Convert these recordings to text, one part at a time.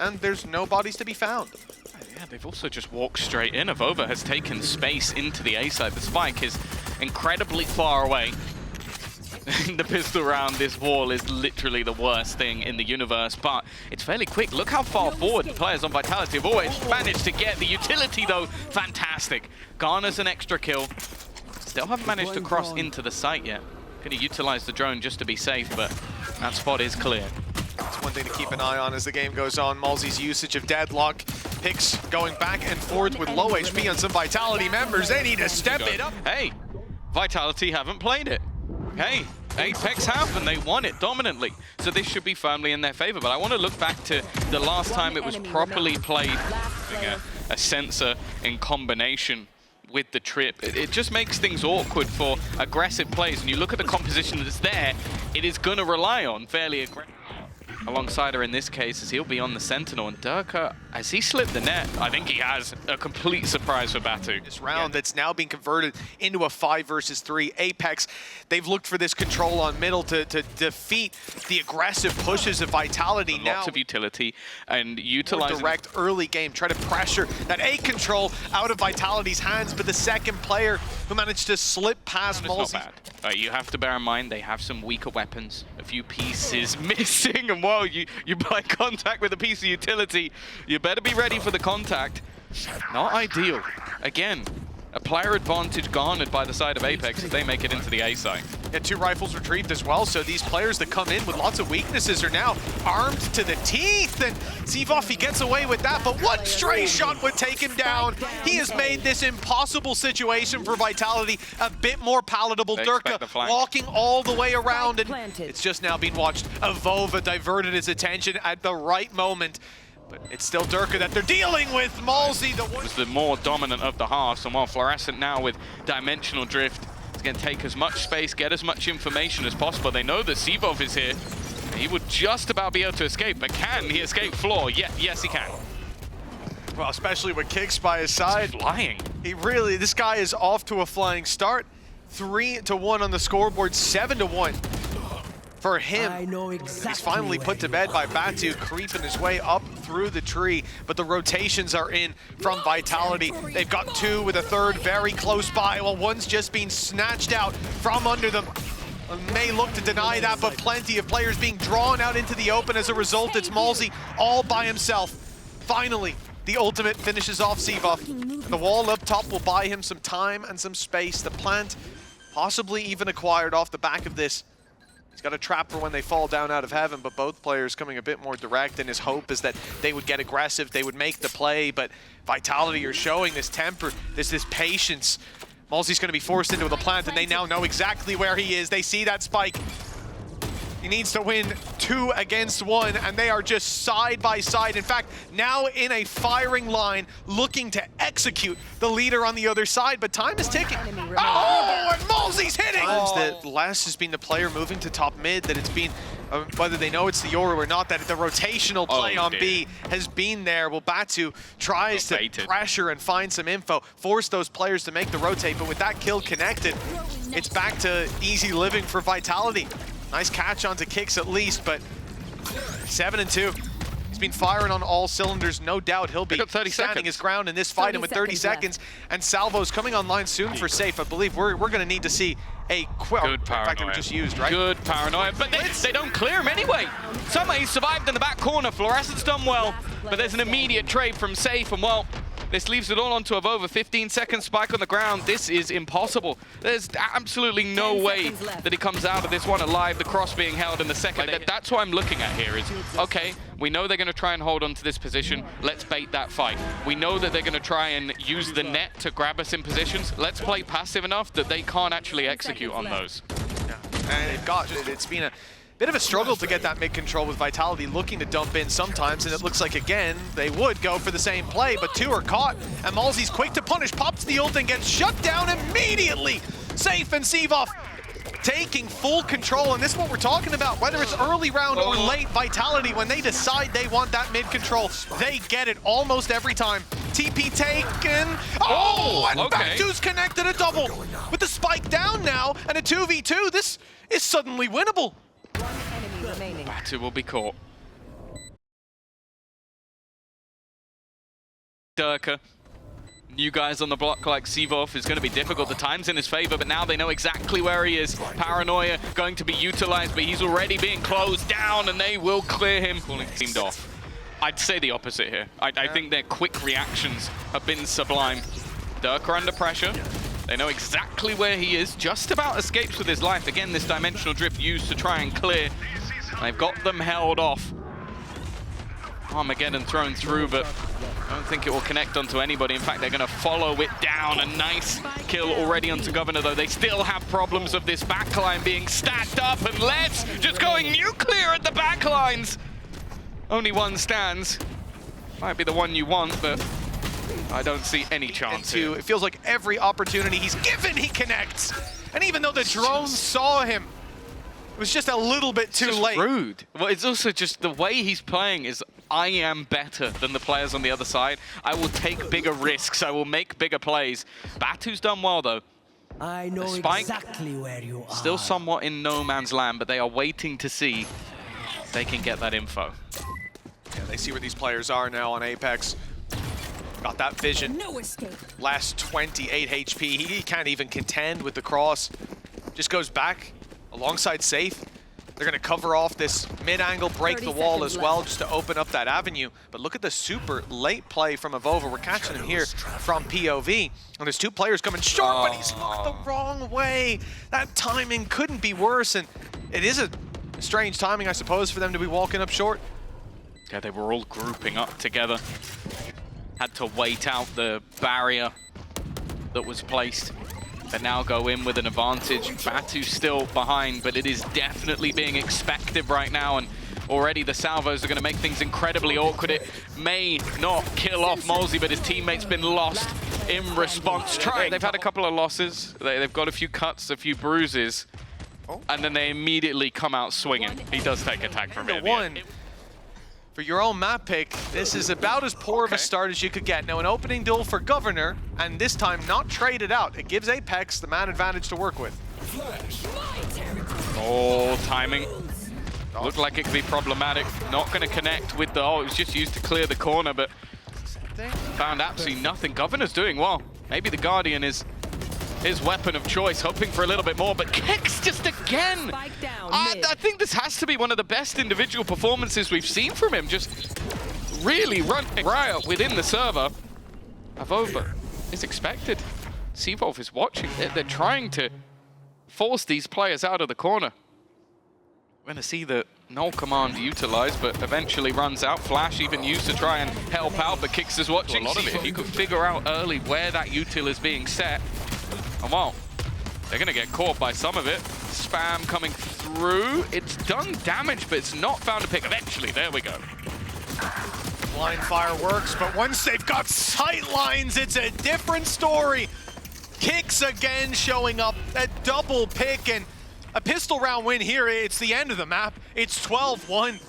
and there's no bodies to be found. Yeah, they've also just walked straight in. AvovA has taken space into the A side. The spike is incredibly far away. The pistol round, this wall is literally the worst thing in the universe, but it's fairly quick. Look how far forward the players on Vitality have always managed to get. The utility, though, fantastic. Garners an extra kill. Still haven't managed to cross into the site yet. Could have utilized the drone just to be safe, but that spot is clear. It's one thing to keep an eye on as the game goes on. MOLSI's usage of deadlock. Picks going back and forth with low HP on some Vitality members. They need to step it up. Hey, Vitality haven't played it. Hey, Apeks have, and they won it dominantly. So this should be firmly in their favor. But I want to look back to the last time it was properly played. A sensor in combination with the trip. It just makes things awkward for aggressive plays. And you look at the composition that's there, it is going to rely on fairly aggressive. Alongside her in this case, as he'll be on the Sentinel, and Derke, has he slipped the net? I think he has. A complete surprise for Batu. This round that's now being converted into a 5 versus 3. Apeks, they've looked for this control on middle to defeat the aggressive pushes of Vitality. Lots of utility and utilizing direct early game, try to pressure that A control out of Vitality's hands, but the second player who managed to slip past MOLSI. Not bad. You have to bear in mind they have some weaker weapons, a few pieces missing, and while you buy contact with a piece of utility, you better be ready for the contact. Not ideal. Again, a player advantage garnered by the side of Apeks if they make it into the A site. And 2 rifles retrieved as well, so these players that come in with lots of weaknesses are now armed to the teeth, and CyvOph, he gets away with that, but one stray shot would take him down. He has made this impossible situation for Vitality a bit more palatable. Derke walking all the way around, and it's just now being watched. AvovA diverted his attention at the right moment. But it's still Derke that they're dealing with. MOLSI, was the more dominant of the halves, and while Florescent now with dimensional drift is going to take as much space, get as much information as possible. They know that CyvOph is here. He would just about be able to escape, but can he escape floor? Yeah, yes, he can. Well, especially with Kicks by his side. He's flying. This guy is off to a flying start. 3-1 on the scoreboard, 7-1. For him, he's finally put to bed by Batu, creeping his way up through the tree, but the rotations are in from Vitality. They've got 2 with a 3rd very close by, while one's just being snatched out from under them. May look to deny that, but plenty of players being drawn out into the open. As a result, it's MOLSI all by himself. Finally, the ultimate finishes off CyvOph. The wall up top will buy him some time and some space. The plant possibly even acquired off the back of this. He's got a trap for when they fall down out of heaven, but both players coming a bit more direct, and his hope is that they would get aggressive, they would make the play, but Vitality are showing this temper, this patience. MOLSI's going to be forced into the plant, and they now know exactly where he is. They see that spike. He needs to win 2 against 1, and they are just side by side. In fact, now in a firing line, looking to execute the leader on the other side, but time is ticking. Oh, and MOLSI's hitting! That less has been the player moving to top mid, that it's been, whether they know it's the Yoru or not, that the rotational play on B has been there. Well, Batu tries to pressure and find some info, force those players to make the rotate, but with that kill connected, it's back to easy living for Vitality. Nice catch onto Kicks at least, but 7-2. He's been firing on all cylinders. No doubt he'll be standing his ground in this fight, and with 30 seconds, and Salvo's coming online soon for Sayf. I believe we're going to need to see a good paranoia. In fact, they were just used, right? Good paranoia, but they don't clear him anyway. Somehow he survived in the back corner. Florescent's done well, but there's an immediate trade from Sayf, and well, this leaves it all onto AvovA. 15-second spike on the ground. This is impossible. There's absolutely no way that he comes out of this one alive. The cross being held in the second. That's what I'm looking at here is, okay, we know they're going to try and hold on to this position. Let's bait that fight. We know that they're going to try and use the net to grab us in positions. Let's play passive enough that they can't actually execute on those. Yeah. And it's been a bit of a struggle to get that mid-control with Vitality looking to dump in sometimes, and it looks like, again, they would go for the same play, but 2 are caught, and MOLSI's quick to punish, pops the ult and gets shut down immediately. Sayf and CyvOph taking full control, and this is what we're talking about, whether it's early round or late Vitality, when they decide they want that mid-control, they get it almost every time. TP taken, and Batu's connected a double. With the spike down now, and a 2v2, this is suddenly winnable. Batu will be caught. Derke. New guys on the block like CyvOph is going to be difficult. The time's in his favor, but now they know exactly where he is. Paranoia going to be utilized, but he's already being closed down, and they will clear him. Calling teamed off. I'd say the opposite here. I think their quick reactions have been sublime. Derke under pressure. They know exactly where he is. Just about escapes with his life. Again, this dimensional drift used to try and clear. They've got them held off. Armageddon thrown through, but I don't think it will connect onto anybody. In fact, they're going to follow it down. A nice kill already onto Governor, though. They still have problems of this backline being stacked up, and Let's just going nuclear at the backlines. Only one stands. Might be the one you want, but I don't see any chance here. It feels like every opportunity he's given, he connects. And even though the drone saw him, it was just a little bit too late. Rude. Well, it's also just the way he's playing is I am better than the players on the other side. I will take bigger risks. I will make bigger plays. Batu's done well, though. I know exactly where you are. Still somewhat in no man's land, but they are waiting to see if they can get that info. Yeah, they see where these players are now on Apeks. Got that vision. No escape. Last 28 HP. He can't even contend with the cross. Just goes back alongside Sayf. They're going to cover off this mid-angle, break the wall as well, just to open up that avenue. But look at the super late play from AvovA. We're catching him here from POV. And there's two players coming short, but he's looked the wrong way. That timing couldn't be worse, and it is a strange timing, I suppose, for them to be walking up short. Yeah, they were all grouping up together. Had to wait out the barrier that was placed. But now go in with an advantage. Batu's still behind, but it is definitely being expected right now, and already the salvos are going to make things incredibly awkward. It may not kill off MOLSI, but his teammate's been lost in response. They've had a couple of losses. They've got a few cuts, a few bruises, and then they immediately come out swinging. He does take a tag from it. For your own map pick, this is about as poor of a start as you could get. Now, an opening duel for Governor, and this time not traded out. It gives Apeks the man advantage to work with. Oh, timing. Looked like it could be problematic. Not going to connect with the... Oh, it was just used to clear the corner, but found absolutely nothing. Governor's doing well. Maybe the Guardian is his weapon of choice, hoping for a little bit more, but kicks just again. I think this has to be one of the best individual performances we've seen from him. Just really running riot within the server. AvovA is expected. CyvOph is watching. They're trying to force these players out of the corner. We're going to see the null command utilized, but eventually runs out. Flash even used to try and help out, but Kix is watching. A lot of it. If you could figure out early where that util is being set, and well, they're going to get caught by some of it. Spam coming through. It's done damage, but it's not found a pick. Eventually, there we go. Blind fire works, but once they've got sight lines, it's a different story. Kix again showing up, a double pick, and a pistol round win here. It's the end of the map. It's 12-1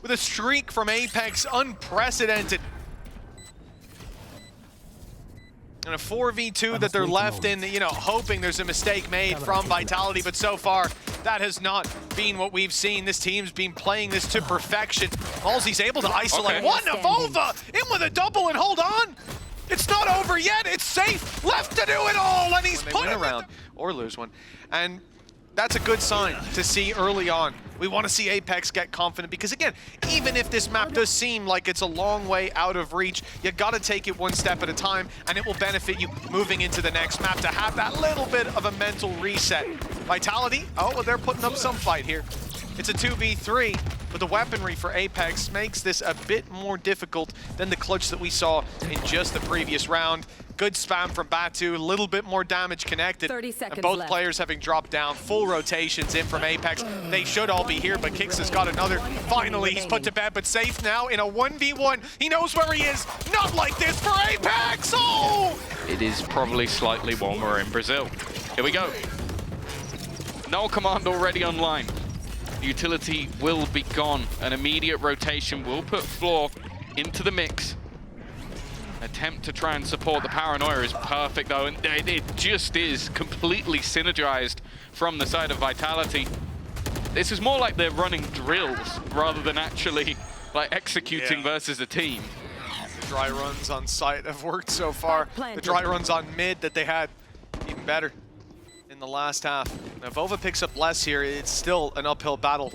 with a streak from Apeks, unprecedented. And a 4v2 that they're left in, you know, hoping there's a mistake made from Vitality, but so far, that has not been what we've seen. This team's been playing this to perfection. MOLSI's able to isolate one. AvovA in with a double, and hold on! It's not over yet, it's Sayf, left to do it all, and he's put it around, or lose one. And that's a good sign to see early on. We want to see Apeks get confident because, again, even if this map does seem like it's a long way out of reach, you got to take it one step at a time, and it will benefit you moving into the next map to have that little bit of a mental reset. Vitality, oh, well, they're putting up some fight here. It's a 2v3, but the weaponry for Apeks makes this a bit more difficult than the clutch that we saw in just the previous round. Good spam from Batu, a little bit more damage connected. 30 seconds and both left. players having dropped down, full rotations in from Apeks. They should all be here, but Kix has got another. Finally, he's put to bed, but Sayf now in a 1v1. He knows where he is. Not like this for Apeks! Oh! It is probably slightly warmer in Brazil. Here we go. Null command already online. Utility will be gone. An immediate rotation will put Floor into the mix. Attempt to try and support the Paranoia is perfect, though, and it just is completely synergized from the side of Vitality. This is more like they're running drills rather than actually like executing versus a team. dry runs on site have worked so far. The dry runs on mid that they had, even better in the last half. Now, if AvovA picks up less here, it's still an uphill battle.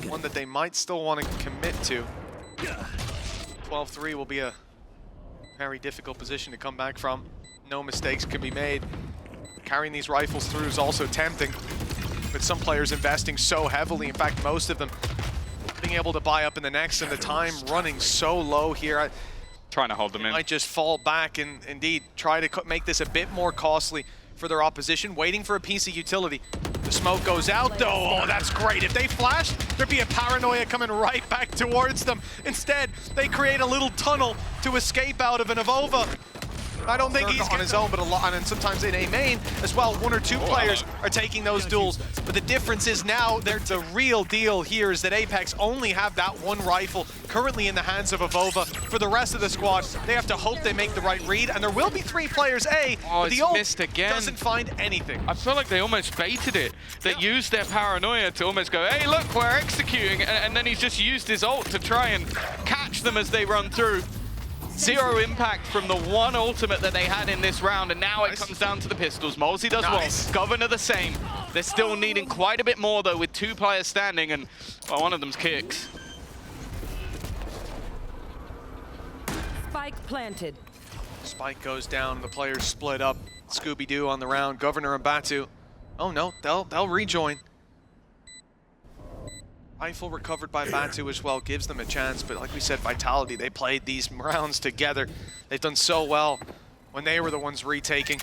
One that they might still want to commit to. 12-3 will be a very difficult position to come back from. No mistakes can be made. Carrying these rifles through is also tempting, with some players investing so heavily. In fact, most of them being able to buy up in the next, and the time running so low here. Trying to hold them in. Might just fall back and indeed try to make this a bit more costly for their opposition, waiting for a piece of utility. The smoke goes out though. Oh, that's great. If they flashed, there'd be a paranoia coming right back towards them. Instead, they create a little tunnel to escape out of an AvovA. I don't think he's on his own, but a lot, and sometimes in a main as well, one or two players are taking those duels. But the difference is now, the real deal here is that Apeks only have that one rifle currently in the hands of AvovA. For the rest of the squad, they have to hope they make the right read, and there will be 3 players A, but the ult missed again. Doesn't find anything. I feel like they almost baited it. They used their paranoia to almost go, hey, look, we're executing, and then he's just used his ult to try and catch them as they run through. Zero impact from the one ultimate that they had in this round, and now it comes down to the pistols. MOLSI does well, Governor the same. They're still needing quite a bit more though, with 2 players standing, and well, one of them's kicks. Spike planted. Spike goes down, the players split up. Scooby-Doo on the round, Governor and Batu. Oh no, they'll rejoin. Rifle recovered by Batu as well gives them a chance, but like we said, Vitality, they played these rounds together. They've done so well when they were the ones retaking.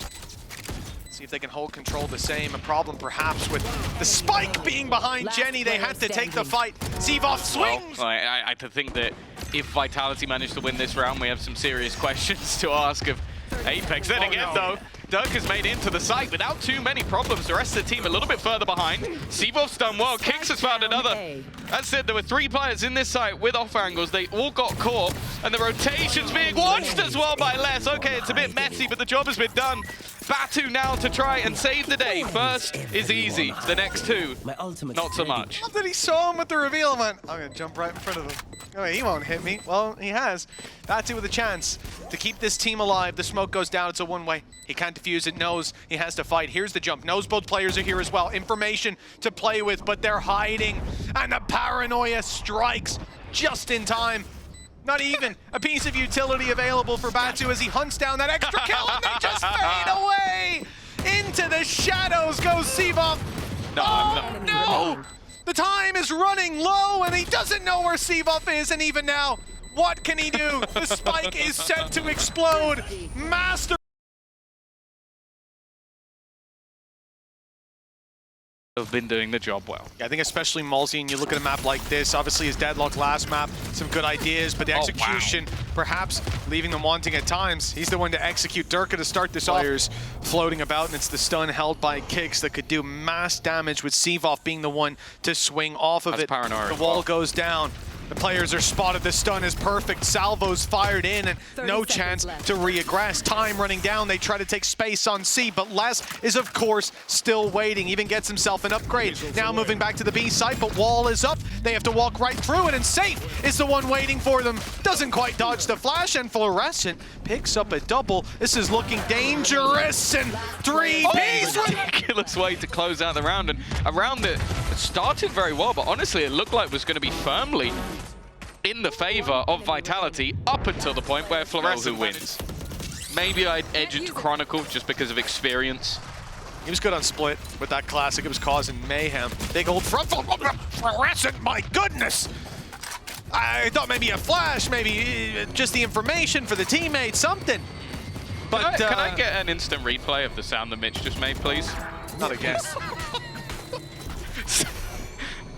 See if they can hold control the same. A problem perhaps with the spike being behind Jenny. They had to take the fight. CyvOph swings! Well, I think that if Vitality managed to win this round, we have some serious questions to ask of Apeks. Then again, though, Derke's made into the site without too many problems. The rest of the team a little bit further behind. CyvOph's done well. Kicks has found another. That's it. There were 3 players in this site with off angles. They all got caught, and the rotation's being watched as well by Les. Okay, it's a bit messy, but the job has been done. Batu now to try and save the day. First is easy. The next 2, not so much. Not that he saw him with the reveal and went, I'm going to jump right in front of him. Oh, he won't hit me. Well, he has. Batu with a chance to keep this team alive. The smoke goes down. It's a one-way. He can't defuse it. Knows he has to fight. Here's the jump. Knows both players are here as well. Information to play with, but they're hiding. And the paranoia strikes just in time. Not even a piece of utility available for Batu as he hunts down that extra kill, and they just fade away! Into the shadows goes CyvOph. No! The time is running low, and he doesn't know where CyvOph is, and even now, what can he do? The spike is set to explode. Master have been doing the job well. Yeah, I think especially MOLSI, and you look at a map like this, obviously his Deadlock last map, some good ideas, but the execution perhaps leaving them wanting at times. He's the one to execute. Derke to start this off. Players floating about, and it's the stun held by Kicks that could do mass damage, with CyvOph being the one to swing off of it. Paranoia. The wall goes down. The players are spotted. The stun is perfect. Salvo's fired in, and no chance to reaggress. Time running down. They try to take space on C, but Les is, of course, still waiting. Even gets himself an upgrade. Now moving back to the B site, but wall is up. They have to walk right through it, and Sayf is the one waiting for them. Doesn't quite dodge the flash, and Florescent picks up a double. This is looking dangerous, and 3-piece. Ridiculous way to close out the round, and a round that started very well, but honestly, it looked like it was going to be firmly in the favor of Vitality up until the point where Florescent wins. Maybe I'd edge it to Chronicle just because of experience. He was good on split with that classic. It was causing mayhem. Big old front Florescent, my goodness! I thought maybe a flash, maybe just the information for the teammate, something. But can I get an instant replay of the sound that Mitch just made, please? Not again.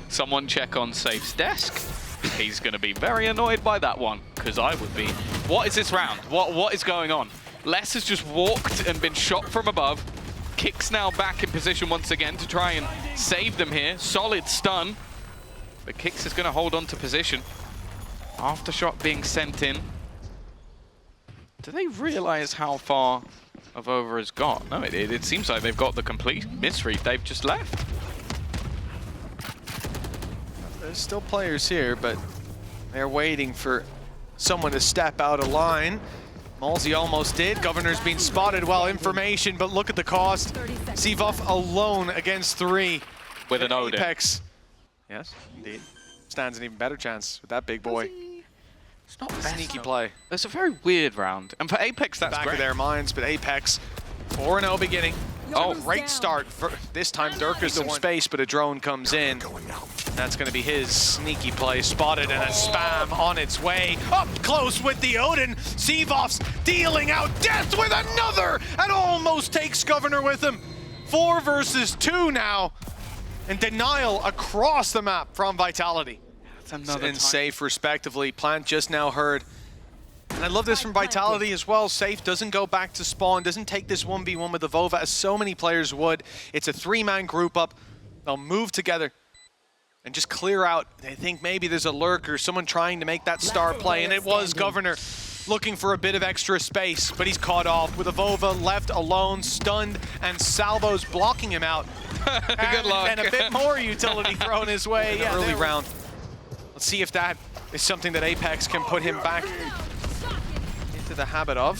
Someone check on Sayf's desk. He's going to be very annoyed by that one, because I would be. What is this round? What is going on? Les has just walked and been shot from above. Kicks now back in position once again to try and save them here. Solid stun. But Kicks is going to hold on to position. Aftershock being sent in. Do they realize how far AvovA has got? No, it seems like they've got the complete misread. They've just left. There's still players here, but they're waiting for someone to step out of line. MOLSI almost did. Governor's been spotted well, information, but look at the cost. CyvOph alone against 3. With an Odin. Apeks. Yes, indeed. Stands an even better chance with that big boy. It's not Sneaky play. It's a very weird round. And for Apeks, that's Back great. of their minds, but Apeks 4-0 beginning. Oh, great start. For this time, Derke's some space, but a drone comes in. That's going to be his sneaky play. Spotted and a spam on its way. Up close with the Odin. CyvOph's dealing out death with another and almost takes Governor with him. 4 versus 2 now. And denial across the map from Vitality. That's another and Sayf, respectively. Plant just now heard. And I love this from Vitality as well. Sayf doesn't go back to spawn, doesn't take this 1v1 with AvovA as so many players would. It's a 3-man group up. They'll move together and just clear out. They think maybe there's a lurker, someone trying to make that star play, and it was Governor looking for a bit of extra space, but he's caught off with AvovA left alone, stunned, and Salvo's blocking him out. Good luck. And a bit more utility thrown his way. Yeah, early round. Let's see if that is something that Apeks can put him back into the habit of.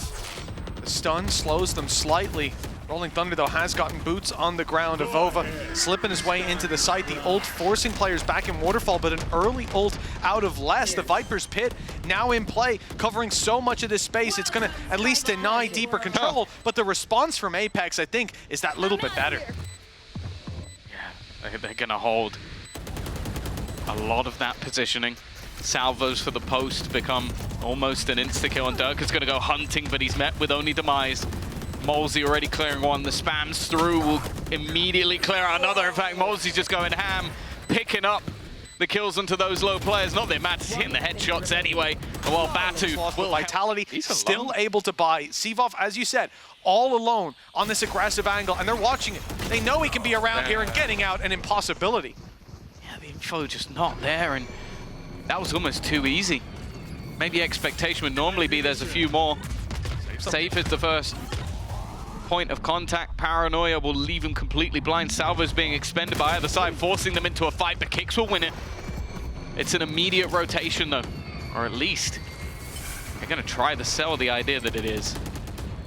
The stun slows them slightly. Rolling Thunder, though, has gotten boots on the ground. AvovA slipping his way into the site. The ult forcing players back in Waterfall, but an early ult out of less. The Viper's Pit now in play, covering so much of this space. It's going to at least deny deeper control, but the response from Apeks, I think, is that little bit better. Yeah, they're going to hold a lot of that positioning. Salvos for the post become almost an insta-kill, and Derke's going to go hunting, but he's met with only demise. MOLSI already clearing one. The spams through will immediately clear out another. In fact, MOLSI's just going ham, picking up the kills onto those low players. Not that Matt's hitting the headshots anyway. Well, Batu will Vitality still able to buy. CyvOph, as you said, all alone on this aggressive angle, and they're watching it. They know he can be around here, and getting out an impossibility. Yeah, the info just not there, and that was almost too easy. Maybe expectation would normally be there's a few more. Sayf is the first point of contact. Paranoia will leave him completely blind. Salvo's being expended by either side, forcing them into a fight, but Kicks will win it. It's an immediate rotation, though. Or at least, they're going to try to sell the idea that it is.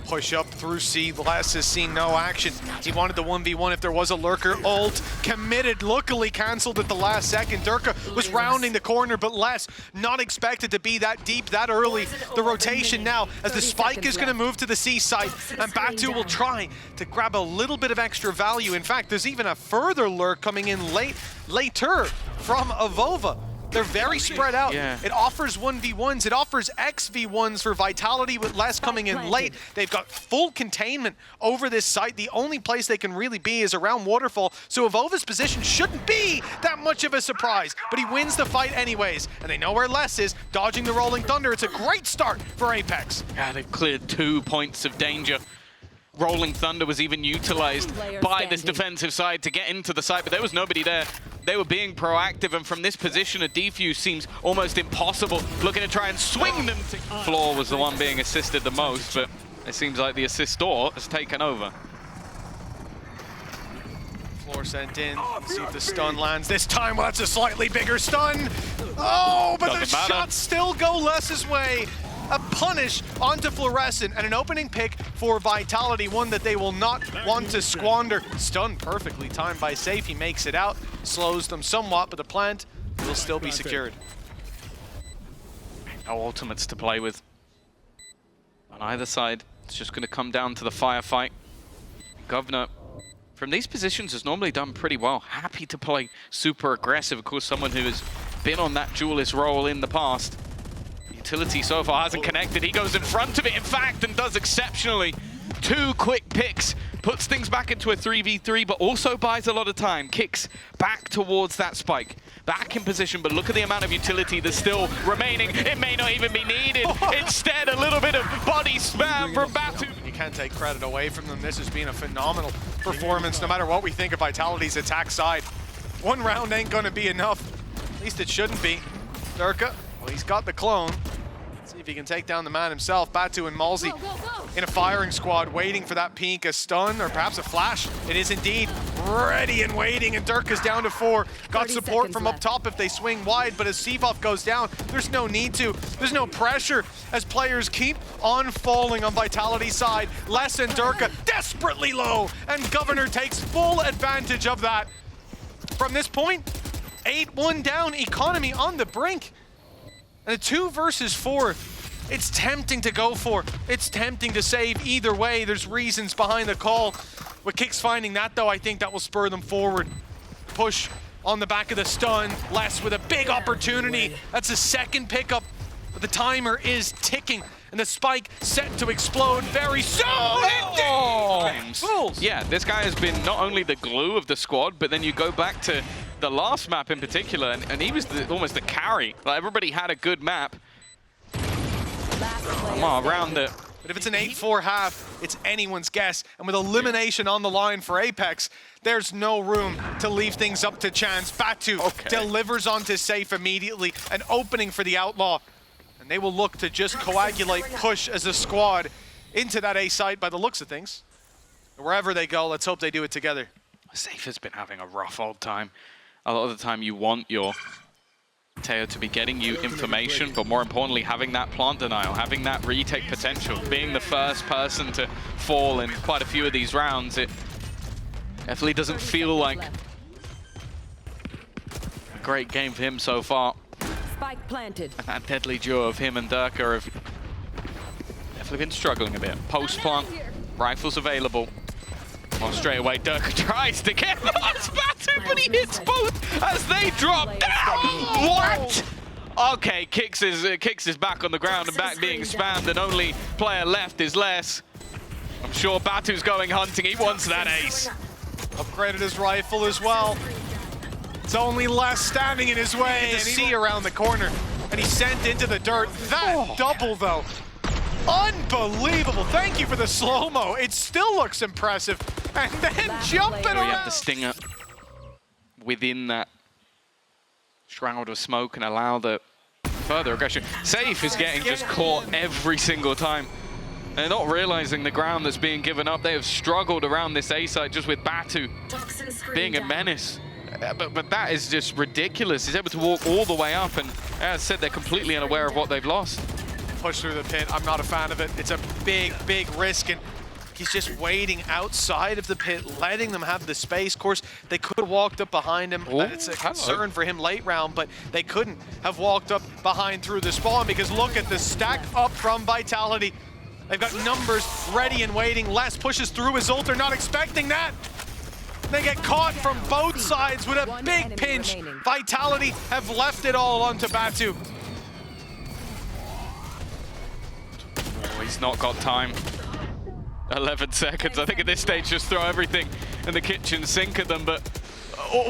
Push up through C. Les has seen no action. He wanted the 1v1 if there was a lurker. Ult committed, luckily canceled at the last second. Derke was rounding the corner, but Les not expected to be that deep that early. The rotation now as the spike is going to move to the C site, and Batu will try to grab a little bit of extra value. In fact, there's even a further lurk coming in later from AvovA. They're very spread out. Yeah. It offers 1v1s. It offers XV1s for Vitality with Les coming in late. They've got full containment over this site. The only place they can really be is around Waterfall. So AvovA's position shouldn't be that much of a surprise. But he wins the fight anyways. And they know where Les is, dodging the Rolling Thunder. It's a great start for Apeks. Yeah, they've cleared 2 points of danger. Rolling Thunder was even utilized by this defensive side to get into the site, but there was nobody there. They were being proactive, and from this position, a defuse seems almost impossible. Looking to try and swing them. Floor was the one being assisted the most, but it seems like the assistor has taken over. Floor sent in. Let's see if the stun lands this time. Well, that's a slightly bigger stun. Oh, but the shots still go Les's way. A punish onto Florescent and an opening pick for Vitality, one that they will not want to squander. Stunned perfectly timed by Sayf. He makes it out, slows them somewhat, but the plant will still be secured. No ultimates to play with on either side. It's just going to come down to the firefight. Governor, from these positions, has normally done pretty well. Happy to play super aggressive. Of course, someone who has been on that duelist role in the past. Utility so far hasn't connected. He goes in front of it, in fact, and does exceptionally. 2 quick picks, puts things back into a 3v3, but also buys a lot of time. Kicks back towards that spike. Back in position, but look at the amount of utility that's still remaining. It may not even be needed. Instead, a little bit of body spam from Batu. You can't take credit away from them. This has been a phenomenal performance, no matter what we think of Vitality's attack side. 1 round ain't gonna be enough. At least it shouldn't be. Derke, well, he's got the clone. See if he can take down the man himself. Batu and MOLSI in a firing squad, waiting for that peek, a stun, or perhaps a flash. It is indeed ready and waiting, and Derke's down to 4. Got support from up top if they swing wide, but as CyvOph goes down, there's no need to. There's no pressure as players keep on falling on Vitality's side. Les and Derke desperately low, and Governor takes full advantage of that. From this point, 8-1 down, economy on the brink. And a 2 versus 4. It's tempting to go for. It's tempting to save either way. There's reasons behind the call. With Kicks finding that, though, I think that will spur them forward. Push on the back of the stun. Les with a big opportunity. That's a second pickup. But the timer is ticking. And the spike set to explode very soon. Fools. Yeah, this guy has been not only the glue of the squad, but then you go back to the last map in particular, and he was almost the carry. Like, everybody had a good map. Around it. But if it's an 8-4 half, it's anyone's guess. And with elimination on the line for Apeks, there's no room to leave things up to chance. Batu delivers onto Sayf immediately, an opening for the Outlaw. And they will look to just coagulate, push as a squad into that A site by the looks of things. Wherever they go, let's hope they do it together. Sayf has been having a rough old time. A lot of the time you want your Teo to be getting you information, but more importantly, having that plant denial, having that retake potential, being the first person to fall in quite a few of these rounds. It definitely doesn't feel like a great game for him so far. Spike planted. And that deadly duo of him and Derke have definitely been struggling a bit. Post plant, rifles available. Well, straight away, Derke tries to get past Batu, but he hits both as they drop down. What? Okay, Kicks is back on the ground and back being spammed, and only player left is Les. I'm sure Batu's going hunting. He wants that ace. Upgraded his rifle as well. It's only Les standing in his way, and see around the corner, and he's sent into the dirt. That double, though. Unbelievable. Thank you for the slow-mo. It still looks impressive. And then jumping around. We have the stinger within that shroud of smoke and allow the further aggression. Sayf is getting just caught every single time. They're not realizing the ground that's being given up. They have struggled around this A site just with Batu being a menace. But that is just ridiculous. He's able to walk all the way up, and as I said, they're completely unaware of what they've lost. Push through the pit. I'm not a fan of it. It's a big, big risk, and he's just waiting outside of the pit, letting them have the space. Of course, they could have walked up behind him. It's a concern for him late round, but they couldn't have walked up behind through the spawn, because look at the stack up from Vitality. They've got numbers ready and waiting. Les pushes through his ult. They're not expecting that. They get caught from both sides with a big pinch. Vitality have left it all onto Batu. Oh, he's not got time. 11 seconds. I think at this stage, just throw everything in the kitchen sink at them, but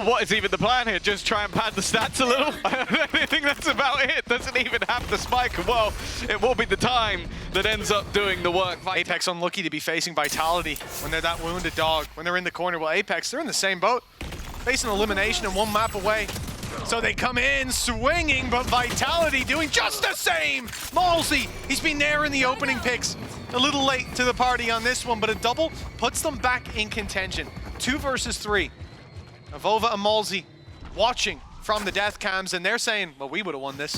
what is even the plan here? Just try and pad the stats a little? I think that's about it. Doesn't even have the spike. Well, it will be the time that ends up doing the work. Apeks unlucky to be facing Vitality when they're that wounded dog, when they're in the corner. Well, Apeks, they're in the same boat, facing elimination and one map away. So they come in swinging, but Vitality doing just the same. MOLSI, he's been there in the opening picks. A little late to the party on this one, but a double puts them back in contention. 2 versus 3. AvovA and MOLSI watching from the death cams, and they're saying, well, we would have won this.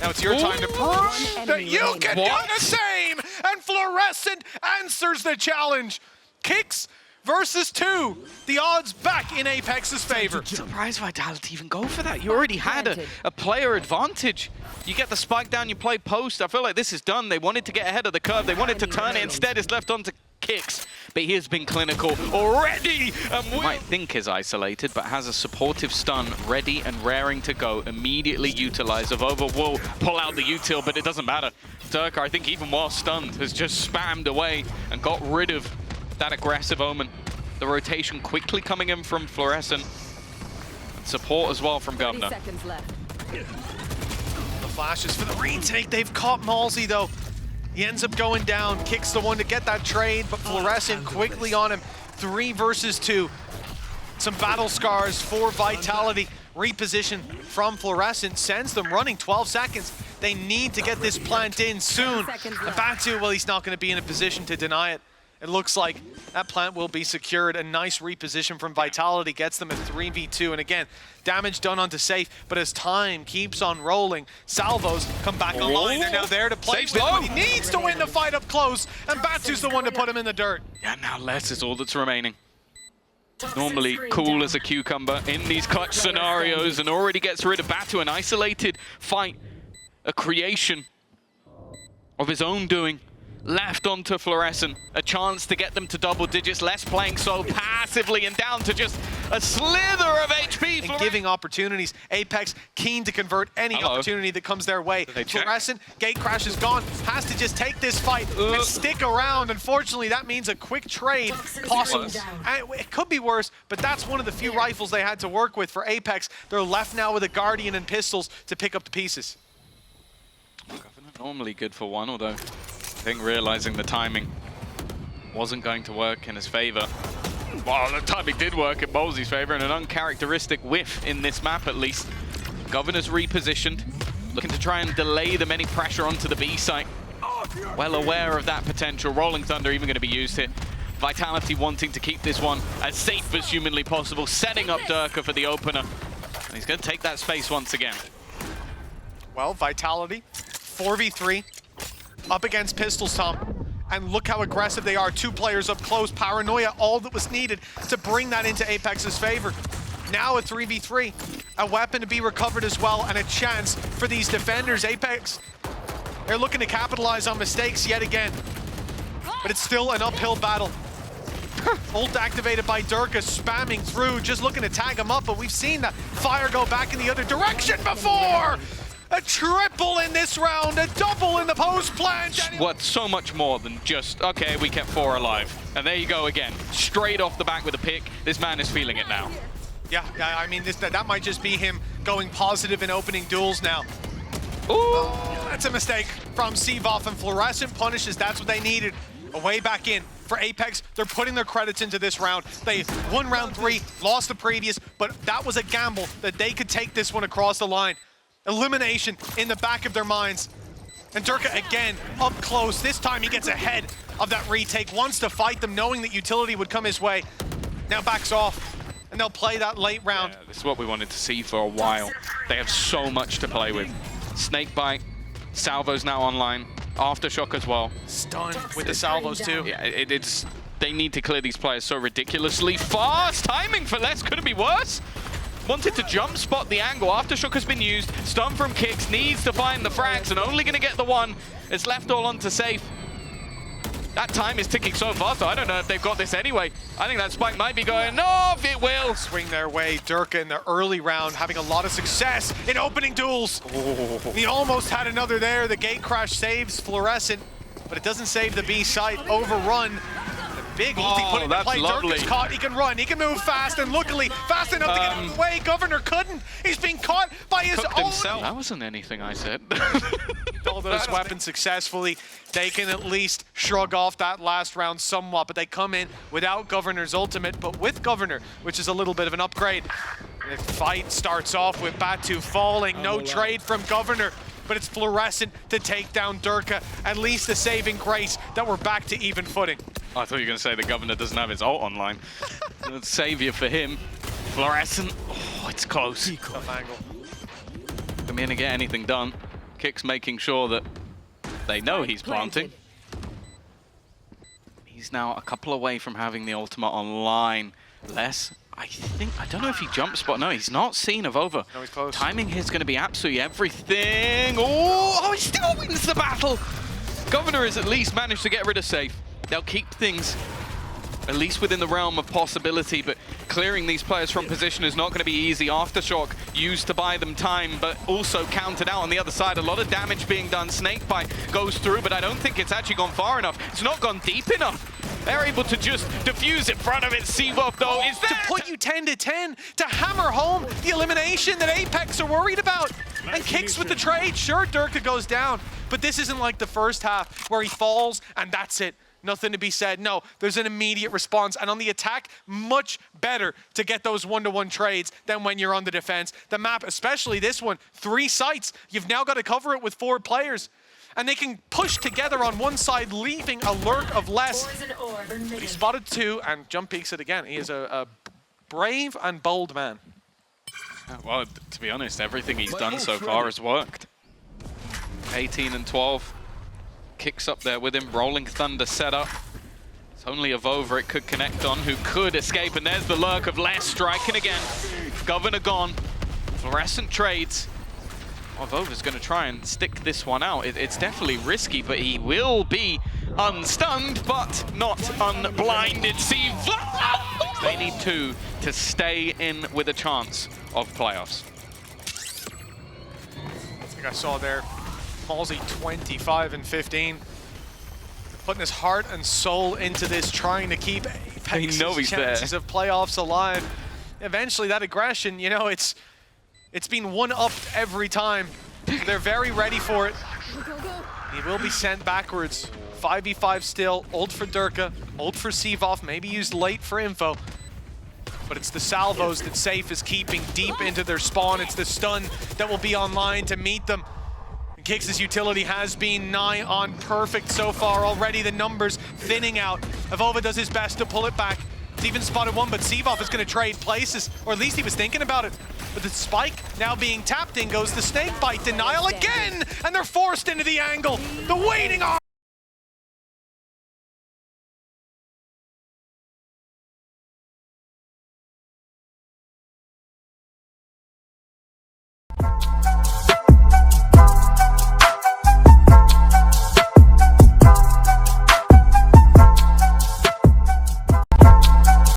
Now it's your time to prove that you can do the same. And florescent answers the challenge. Kicks versus 2. The odds back in Apex's favor. Surprised Vitality even go for that. You already had a player advantage. You get the spike down, you play post. I feel like this is done. They wanted to get ahead of the curve. They wanted to turn it. Instead, it's left on to Kicks. But he has been clinical already. And we might think is isolated, but has a supportive stun ready and raring to go. Immediately utilize. AvovA will pull out the util, but it doesn't matter. Derke, I think even while stunned, has just spammed away and got rid of that aggressive Omen. The rotation quickly coming in from Florescent. Support as well from Governor. 30 seconds left. The flashes for the retake. They've caught MOLSI though. He ends up going down. Kicks the one to get that trade, but Florescent quickly on him. 3 versus 2. Some battle scars for Vitality. Reposition from Florescent sends them running 12 seconds. They need to get this plant in soon. And Batu, well, he's not going to be in a position to deny it. It looks like that plant will be secured. A nice reposition from Vitality gets them a 3v2. And again, damage done onto Sayf, but as time keeps on rolling, Salvos come back online. They're now there to play with, but he needs to win the fight up close, and Batu's the one to put him in the dirt. Yeah, now less is all that's remaining. Normally cool as a cucumber in these clutch scenarios, and already gets rid of Batu. An isolated fight, a creation of his own doing. Left onto Florescent, a chance to get them to double digits, less playing so passively and down to just a slither of HP. And giving opportunities. Apeks keen to convert any opportunity that comes their way. Florescent, gate crash is gone, has to just take this fight and stick around. Unfortunately, that means a quick trade possible. And it could be worse, but that's one of the few rifles they had to work with for Apeks. They're left now with a Guardian and pistols to pick up the pieces. Normally good for one, although I think realizing the timing wasn't going to work in his favor. Well, the timing did work in MOLSI's favor, and an uncharacteristic whiff in this map at least. Governor's repositioned, looking to try and delay them any pressure onto the B site. Well aware of that potential. Rolling Thunder even going to be used here. Vitality wanting to keep this one as safe as humanly possible, setting up Derke for the opener. And he's going to take that space once again. Well, Vitality, 4v3. Up against pistols, Tom. And look how aggressive they are. 2 players up close. Paranoia, all that was needed to bring that into Apex's favor. Now a 3v3. A weapon to be recovered as well, and a chance for these defenders. Apeks, they're looking to capitalize on mistakes yet again. But it's still an uphill battle. Ult activated by Derke, spamming through, just looking to tag him up, but we've seen that fire go back in the other direction before! A triple in this round, a double in the post plant. What so much more than just, okay, we kept 4 alive. And there you go again. Straight off the back with a pick. This man is feeling it now. Yeah, I mean, that might just be him going positive in opening duels now. Ooh. That's a mistake from CyvOph, and Florescent punishes. That's what they needed. A way back in for Apeks. They're putting their credits into this round. They won round 3, lost the previous, but that was a gamble that they could take this one across the line. Elimination in the back of their minds. And Derke again, up close. This time he gets ahead of that retake, wants to fight them, knowing that utility would come his way. Now backs off, and they'll play that late round. Yeah, this is what we wanted to see for a while. They have so much to play with. Snakebite, Salvo's now online, Aftershock as well. Stunned with the Salvos too. Yeah, it's they need to clear these players so ridiculously fast. Timing for less, could it be worse? Wanted to jump spot the angle. Aftershock has been used. Stun from Kicks, needs to find the frags, and only going to get the one. It's left all onto Sayf. That time is ticking so fast, I don't know if they've got this anyway. I think that spike might be going off. It will. Swing their way. Derke in the early round having a lot of success in opening duels. Oh. He almost had another there. The gate crash saves Florescent, but it doesn't save the B site. Overrun. Big ulti put into play. Derke's caught. He can run. He can move fast, and luckily fast enough to get him away. Governor couldn't. He's being caught by his own. Himself. That wasn't anything I said. All those weapons successfully. They can at least shrug off that last round somewhat, but they come in without Governor's ultimate, but with Governor, which is a little bit of an upgrade. The fight starts off with Batu falling. No trade from Governor, but it's Florescent to take down Derke. At least a saving grace that we're back to even footing. I thought you were going to say the Governor doesn't have his ult online. Savior for him. Florescent. Oh, it's close. Tough angle. Come in and get anything done. Kicks making sure that they know he's planting. He's now a couple away from having the ultimate online. Less. I don't know if he jump spot. No, he's not seen AvovA. No, he's close. Timing here is going to be absolutely everything. Oh, he still wins the battle. Governor has at least managed to get rid of Sayf. They'll keep things at least within the realm of possibility, but clearing these players from position is not going to be easy. Aftershock used to buy them time, but also counted out on the other side. A lot of damage being done. Snakebite goes through, but I don't think it's actually gone far enough. It's not gone deep enough. They're able to just defuse in front of it. CyvOph, though, is there to put you 10-10, to hammer home the elimination that Apeks are worried about. And Kicks with the trade. Sure, Derke goes down, but this isn't like the first half where he falls and that's it. Nothing to be said. No, there's an immediate response. And on the attack, much better to get those one-to-one trades than when you're on the defense. The map, especially this one, 3 sites. You've now got to cover it with 4 players. and they can push together on one side, leaving a lurk of less. But he spotted 2 and jump peeks it again. He is a brave and bold man. Well, to be honest, everything he's done so far has worked. 18 and 12. Kicks up there with him. Rolling Thunder setup. It's only AvovA it could connect on, who could escape. And there's the lurk of Les striking again. Governor gone. Florescent trades. AvovA's going to try and stick this one out. It's definitely risky, but he will be unstunned, but not unblinded. CyvOph! They need 2 to stay in with a chance of playoffs. I think I saw there, MOLSI 25 and 15. Putting his heart and soul into this, trying to keep Apex's chances of playoffs alive. Eventually, that aggression, you know, it's been one-upped every time. They're very ready for it. He will be sent backwards. 5v5 still. Ult for Derke, ult for CyvOph, maybe used late for info. But it's the salvos that Sayf is keeping deep into their spawn. It's the stun that will be online to meet them. And Kix's utility has been nigh on perfect so far. Already the numbers thinning out. AvovA does his best to pull it back. He's even spotted 1, but CyvOph is going to trade places, or at least he was thinking about it. But the spike now being tapped in goes the snake bite. Denial again, and they're forced into the angle. The waiting arm